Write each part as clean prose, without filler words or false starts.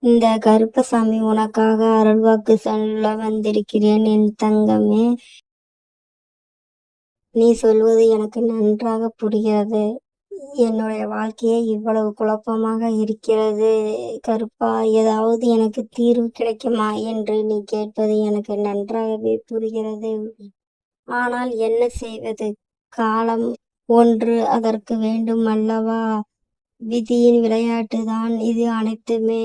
இந்த கருப்பசாமி உனக்காக அருள்வாக்கு சொல்ல வந்திருக்கிறேன் என் தங்கமே. நீ சொல்வது எனக்கு நன்றாக புரிகிறது. என்னுடைய வாழ்க்கையே இவ்வளவு குழப்பமாக இருக்கிறது கருப்பா, ஏதாவது எனக்கு தீர்வு கிடைக்குமா என்று நீ கேட்பது எனக்கு நன்றாகவே புரிகிறது. ஆனால் என்ன செய்வது? காலம் ஒன்று அதற்கு வேண்டும் அல்லவா? விதியின் விளையாட்டுதான் இது அனைத்துமே.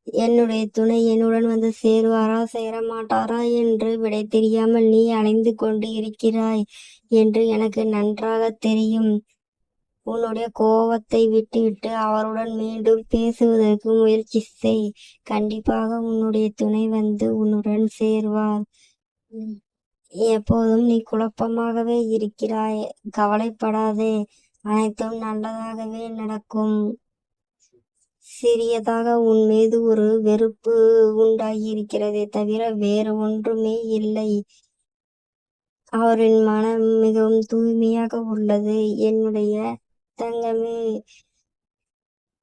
என்னுடைய துணை என்னுடன் வந்து சேருவாரா சேர மாட்டாரா என்று விடை தெரியாமல் நீ அலைந்து கொண்டு இருக்கிறாய் என்று எனக்கு நன்றாக தெரியும். உன்னுடைய கோபத்தை விட்டுவிட்டு அவருடன் மீண்டும் பேசுவதற்கு முயற்சி செய். கண்டிப்பாக உன்னுடைய துணை வந்து உன்னுடன் சேருவார். எப்போதும் நீ குழப்பமாகவே இருக்கிறாய். கவலைப்படாதே, அனைத்தும் நல்லதாகவே நடக்கும். சிறியதாக உன் மீது ஒரு வெறுப்பு உண்டாகியிருக்கிறதே தவிர வேறு ஒன்றுமே இல்லை. அவரின் மனம் மிகவும் தூய்மையாக உள்ளது. என்னுடைய தங்கமே,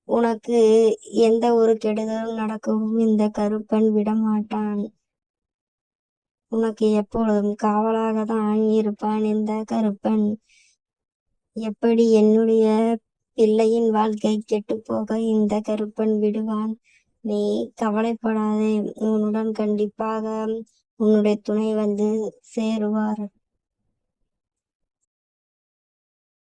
உனக்கு எந்த ஒரு கெடுதலும் நடக்கவும் இந்த கருப்பன் விடமாட்டான். உனக்கு எப்பொழுதும் காவலாக தான் இருப்பான் இந்த கருப்பன். எப்படி என்னுடைய பிள்ளையின் வாழ்க்கை கெட்டுப்போக இந்த கருப்பன் விடுவான்? நீ கவலைப்படாதே, உன்னுடன் கண்டிப்பாக உன்னுடைய துணை வந்து சேருவார்.